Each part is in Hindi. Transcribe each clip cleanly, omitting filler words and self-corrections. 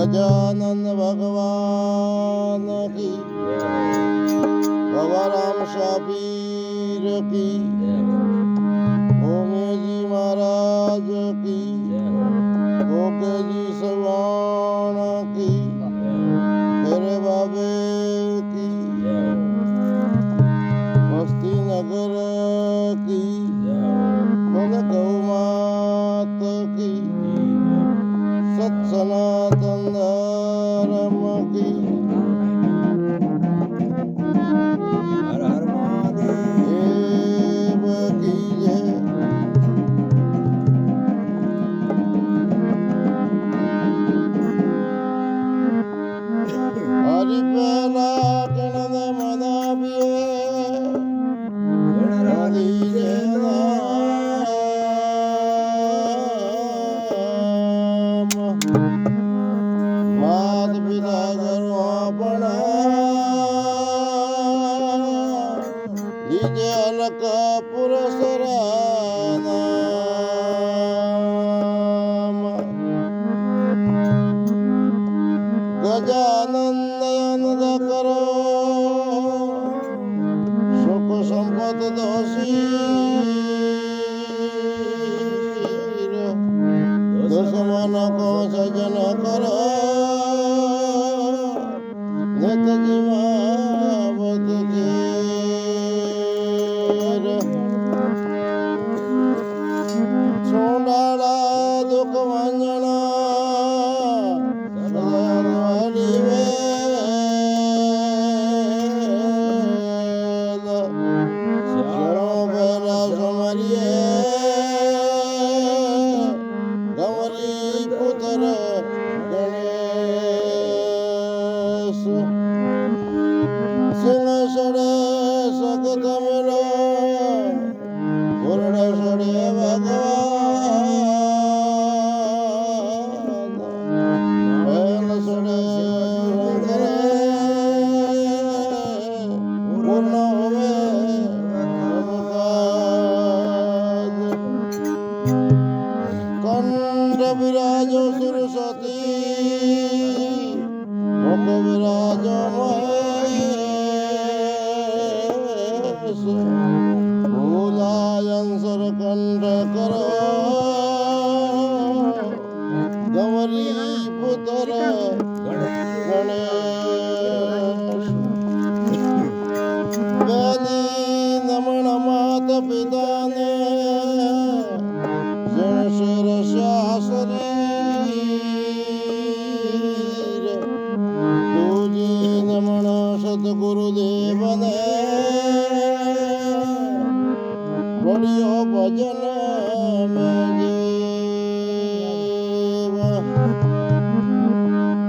गजानन भगवान की, बाबा राम शाबीर की, ओमे जी महाराज की, गोके जी सवाण की, फेरे बाबे की, मस्ती नगर की, खुद गौ मात की, सत सनातन धर्म की, हर हर महादेव देव की जय। हरि पहला गणन मना पिए हरि जय नाम, मात पिता करो अपना, लीजे अलक पुरसरा नाम, गजानन नयन करो सुख संपत दोषीर, दुश्मन को सजन करो नित जीवावत घेर, छोड़ाड़ा दुख वंजना सदारी वेद, शरणो बेरा समरिए गमरी पुत्र गणेश, सिंह सड़े सगत मिलो पूर्ण सड़े भगवान, बैल सड़े शंकरे पूर्ण होवे काज, कंठ विराजो सरस्वती मुख विराजो महेश, मूलायन सर कंठ करो गमरी पुत्र गणेश, वेदी नमन मात पिता ने शिर शरीर, दूजी नमन सतगुरुदेव ने बढ़ियो भजन में जीव,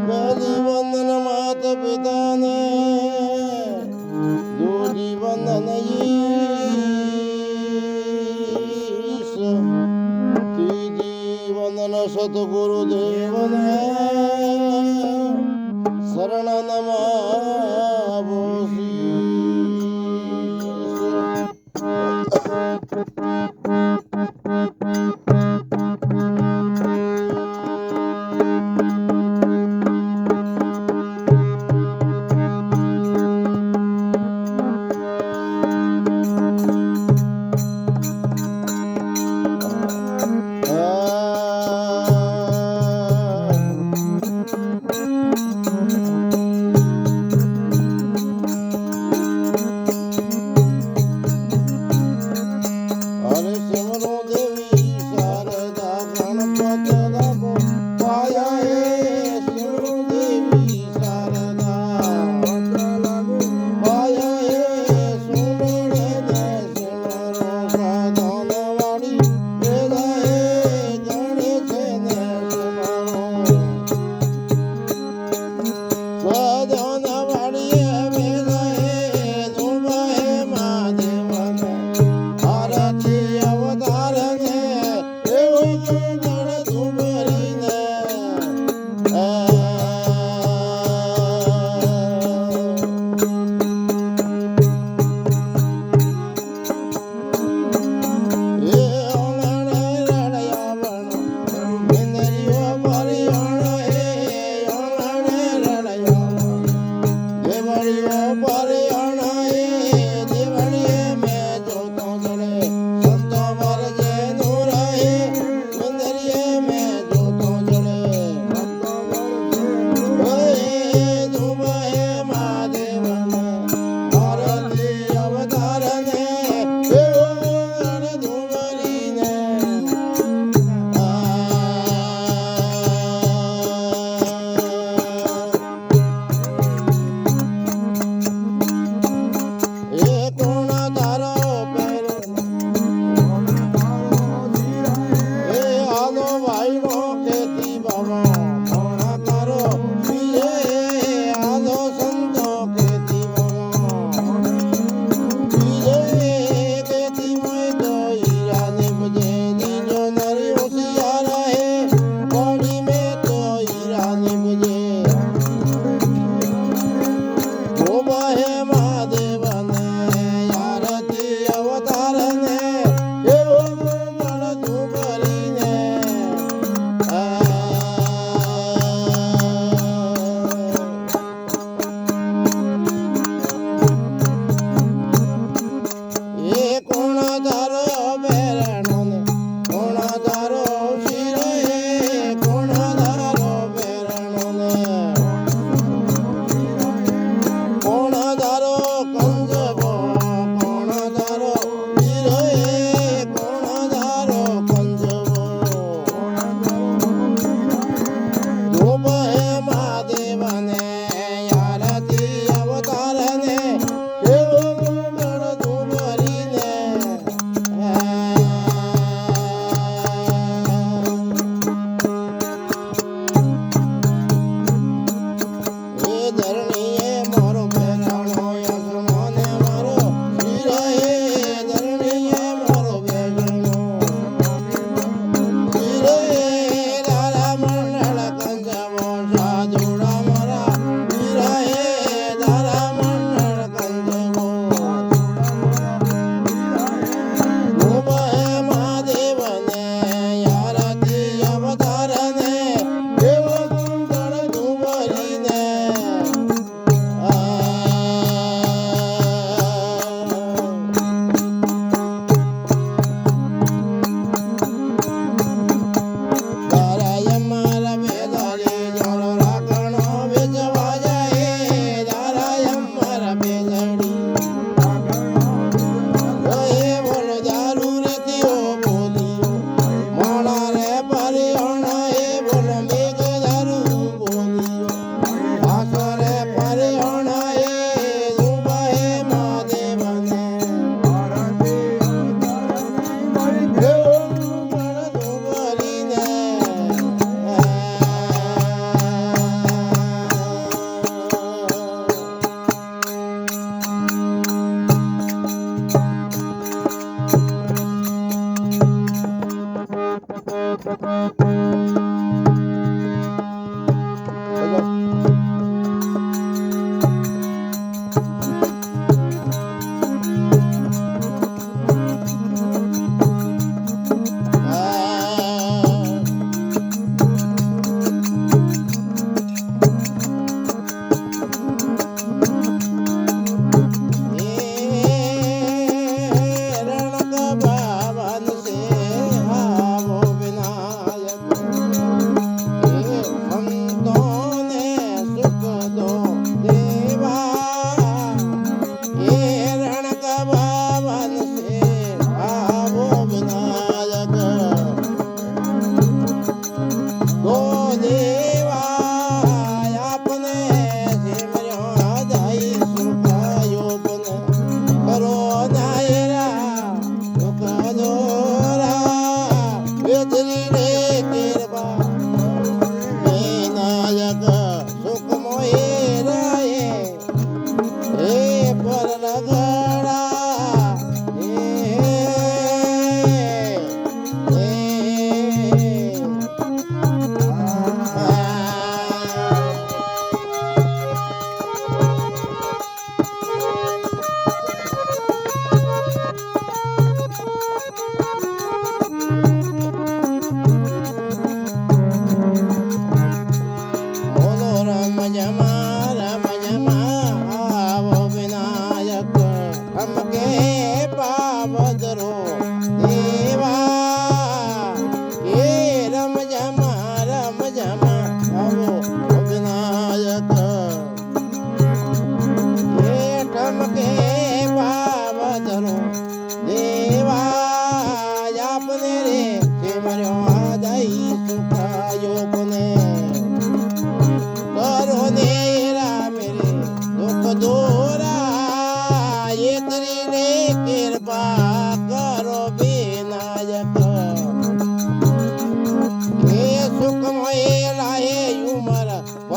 पहली वंदन मात पिता ने, दूजी वंदन ईश, तीजी वंदन सतगुरुदेव ने, शरण नमावो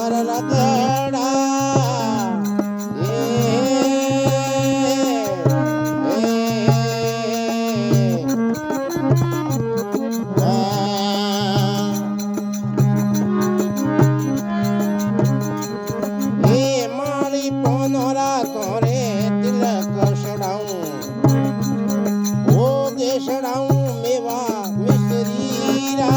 पर लगड़ा माली पोनोरा तोरे तिलक चढ़ाऊं ओ दे चढ़ाऊं मेवा मिश्रीरा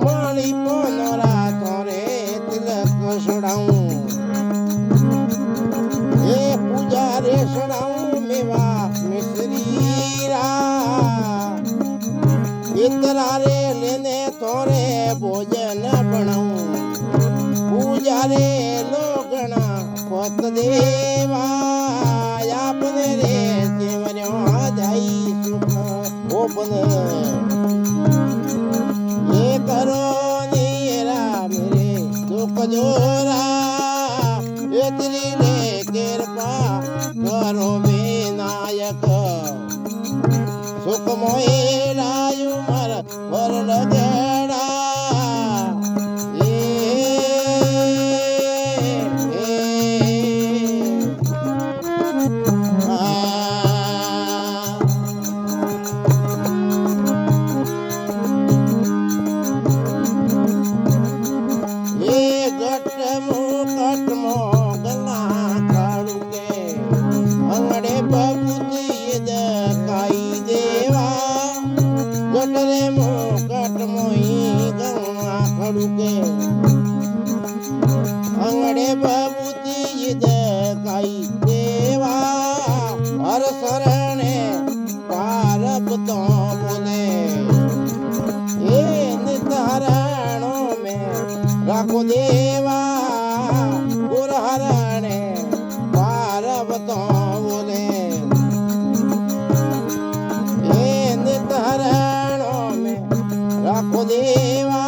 माली पोनोरा तोरे तिलक चढ़ाऊं ए पूजा रे चढ़ाऊं मेवा मिश्रीरा इतरा रे लेने तोरे भोजन बनाऊं पूजा रे लोगना पत देवा आपने रे सेवन्यो जाई सुख ओपन ये करो नीरा मेरे दुख जोरा ये तेरी ले कृपा करो विनायक सुख मोहे लायु मर और लगड़ा अंगड़े बबूती दकाई देवा गटरे मुकट मोई गंगा खड़ुके अंगड़े बबूती दकाई देवा हर शरणे पारब तो बोले ये नितारणों में राखो देवा गुरहरणे पारब तो बोले ये नितारणों में राखो देवा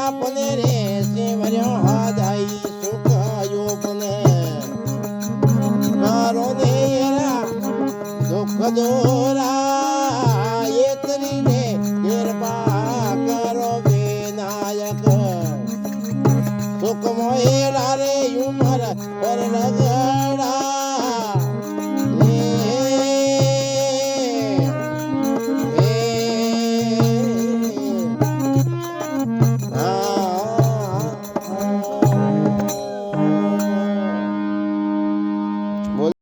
अपने रे सेवन्यो हदाई सुख योपने करो देरा दुख दोरा ये तेरी रे कृपा करो विनायक सुख मोहे रे उमर पर लगड़ा